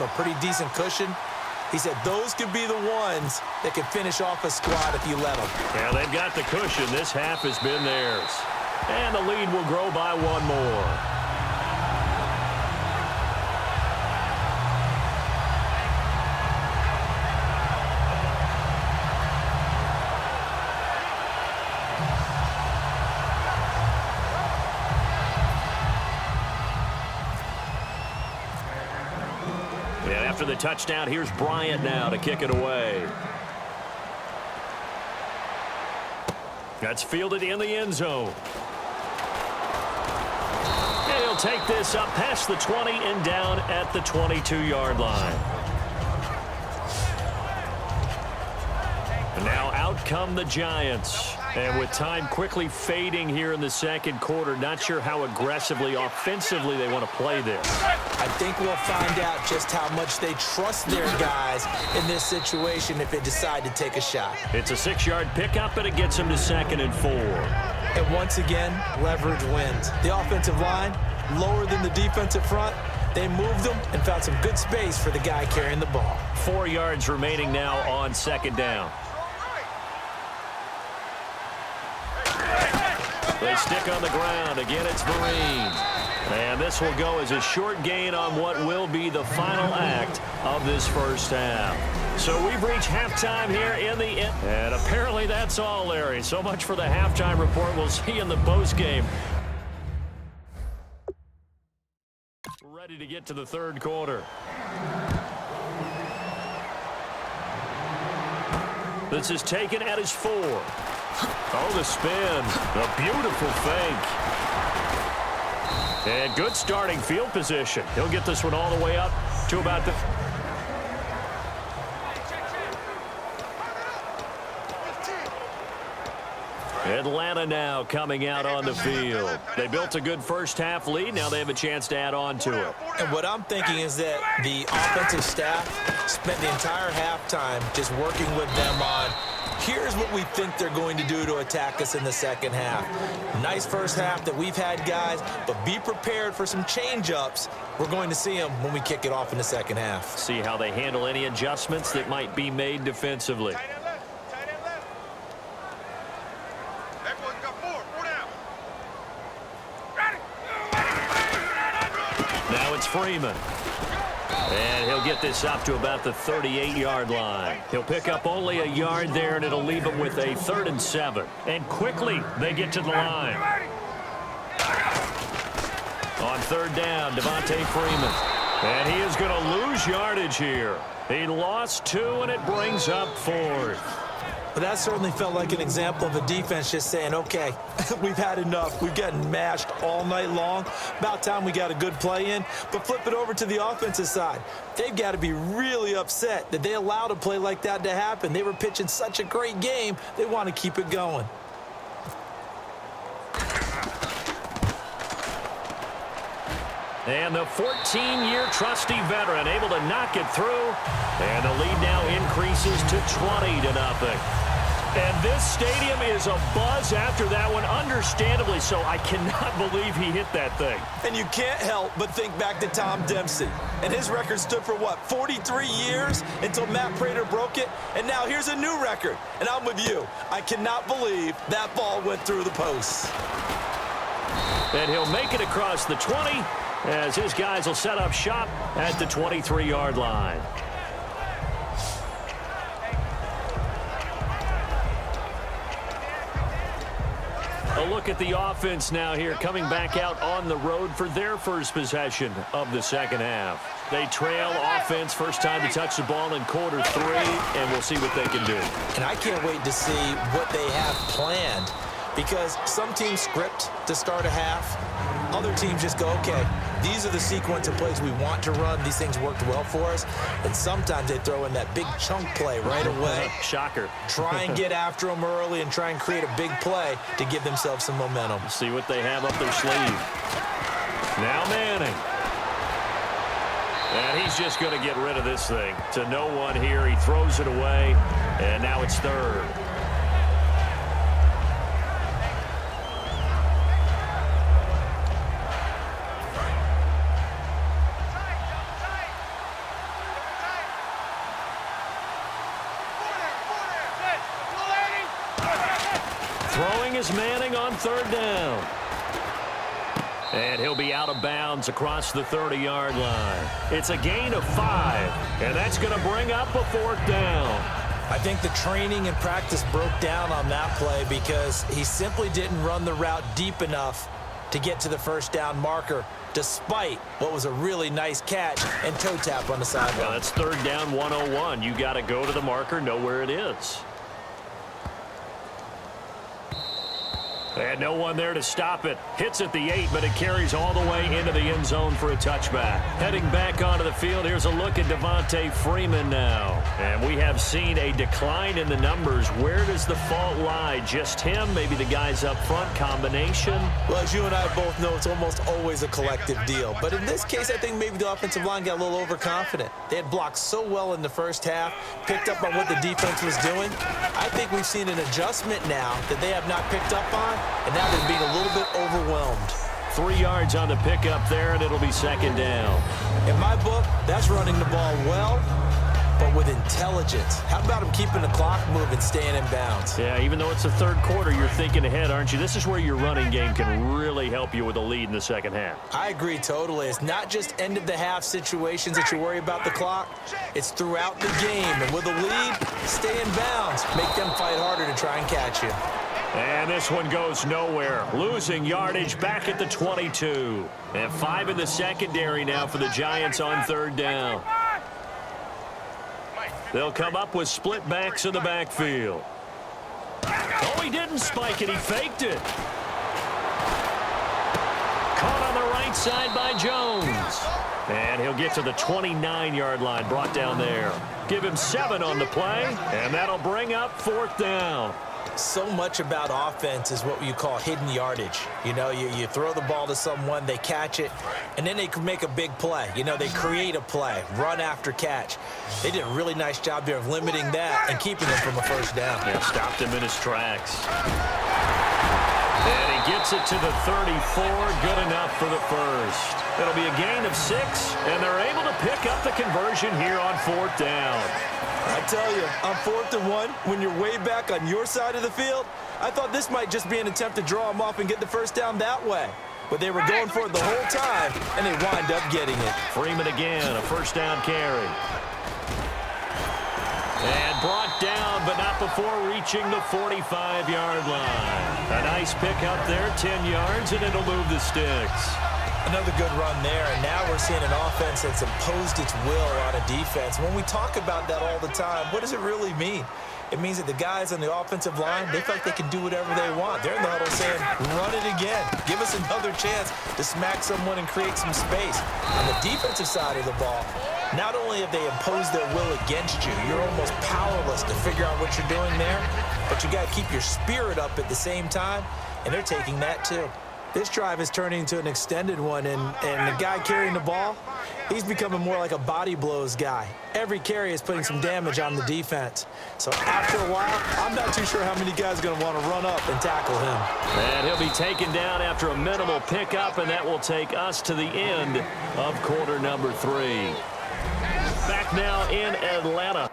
a pretty decent cushion. He said those could be the ones that could finish off a squad if you let them. Yeah, they've got the cushion. This half has been theirs. And the lead will grow by one more. After the touchdown, here's Bryant now to kick it away. That's fielded in the end zone. And he'll take this up past the 20 and down at the 22-yard line. And now out come the Giants. And with time quickly fading here in the second quarter, not sure how aggressively, offensively they want to play this. I think we'll find out just how much they trust their guys in this situation if they decide to take a shot. It's a 6-yard pickup, and it gets them to 2nd and 4. And once again, leverage wins. The offensive line, lower than the defensive front. They moved them and found some good space for the guy carrying the ball. 4 yards remaining now on 2nd down. They stick on the ground. Again, it's Marine. And this will go as a short gain on what will be the final act of this first half. So we've reached halftime here in the end. And apparently that's all, Larry. So much for the halftime report. We'll see you in the postgame. We're ready to get to the third quarter. This is taken at his 4. Oh, the spin. A beautiful fake. And good starting field position. He'll get this one all the way up to about the... Atlanta now coming out on the field. They built a good first half lead. Now they have a chance to add on to it. And what I'm thinking is that the offensive staff spent the entire halftime just working with them on here's what we think they're going to do to attack us in the second half. Nice first half that we've had, guys, but be prepared for some change-ups. We're going to see them when we kick it off in the second half. See how they handle any adjustments that might be made defensively. Now it's Freeman. And he'll get this up to about the 38-yard line. He'll pick up only a yard there, and it'll leave him with a 3rd and 7. And quickly, they get to the line. On 3rd down, Devontae Freeman. And he is going to lose yardage here. He lost 2, and it brings up 4th. But that certainly felt like an example of a defense just saying, okay, we've had enough. We've gotten mashed all night long. About time we got a good play in. But flip it over to the offensive side. They've got to be really upset that they allowed a play like that to happen. They were pitching such a great game, they want to keep it going. And the 14-year trusty veteran able to knock it through. And the lead now increases to 20-0. And this stadium is abuzz after that one, understandably so. I cannot believe he hit that thing. And you can't help but think back to Tom Dempsey. And his record stood for, what, 43 years until Matt Prater broke it? And now here's a new record. And I'm with you. I cannot believe that ball went through the posts. And he'll make it across the 20 as his guys will set up shop at the 23-yard line. A look at the offense now here, coming back out on the road for their first possession of the second half. They trail offense, first time to touch the ball in quarter 3, and we'll see what they can do. And I can't wait to see what they have planned, because some teams script to start a half. Other teams just go, okay, these are the sequence of plays we want to run. These things worked well for us. And sometimes they throw in that big chunk play right away. Shocker. Try and get after them early and try and create a big play to give themselves some momentum. See what they have up their sleeve. Now Manning. And he's just going to get rid of this thing. To no one here. He throws it away. And now it's 3rd. Throwing is Manning on third down. And he'll be out of bounds across the 30-yard line. It's a gain of 5, and that's going to bring up a 4th down. I think the training and practice broke down on that play because he simply didn't run the route deep enough to get to the first down marker, despite what was a really nice catch and toe tap on the sideline. Well, that's 3rd down 101. You got to go to the marker, know where it is. And no one there to stop it. Hits at the 8, but it carries all the way into the end zone for a touchback. Heading back onto the field, here's a look at Devontae Freeman now. And we have seen a decline in the numbers. Where does the fault lie? Just him? Maybe the guys up front? Combination? Well, as you and I both know, it's almost always a collective deal. But in this case, I think maybe the offensive line got a little overconfident. They had blocked so well in the first half, picked up on what the defense was doing. I think we've seen an adjustment now that they have not picked up on. And now they're being a little bit overwhelmed. 3 yards on the pickup there, and it'll be 2nd down. In my book, that's running the ball well, but with intelligence. How about him keeping the clock moving, staying in bounds? Yeah, even though it's the 3rd quarter, you're thinking ahead, aren't you? This is where your running game can really help you with a lead in the 2nd half. I agree totally. It's not just end-of-the-half situations that you worry about the clock. It's throughout the game. And with a lead, stay in bounds. Make them fight harder to try and catch you. And this one goes nowhere. Losing yardage back at the 22. And 5 in the secondary now for the Giants on 3rd down. They'll come up with split backs in the backfield. Oh, he didn't spike it. He faked it. Caught on the right side by Jones. And he'll get to the 29-yard line, brought down there. Give him 7 on the play, and that'll bring up 4th down. So much about offense is what you call hidden yardage. You know, you throw the ball to someone, they catch it, and then they can make a big play. You know, they create a play, run after catch. They did a really nice job there of limiting that and keeping him from a first down. Yeah, stopped him in his tracks. And he gets it to the 34, good enough for the first. It'll be a gain of 6, and they're able to pick up the conversion here on 4th down. I tell you, on 4th and 1, when you're way back on your side of the field, I thought this might just be an attempt to draw them off and get the first down that way. But they were going for it the whole time, and they wind up getting it. Freeman again, a first down carry. And brought down, but not before reaching the 45-yard line. A nice pickup there, 10 yards, and it'll move the sticks. Another good run there, and now we're seeing an offense that's imposed its will on a defense. When we talk about that all the time, what does it really mean? It means that the guys on the offensive line, they feel like they can do whatever they want. They're in the huddle saying, run it again. Give us another chance to smack someone and create some space. On the defensive side of the ball, not only have they imposed their will against you, you're almost powerless to figure out what you're doing there, but you got to keep your spirit up at the same time, and they're taking that too. This drive is turning into an extended one, and the guy carrying the ball, he's becoming more like a body blows guy. Every carry is putting some damage on the defense. So after a while, I'm not too sure how many guys are going to want to run up and tackle him. And he'll be taken down after a minimal pickup, and that will take us to the end of quarter number 3. Back now in Atlanta.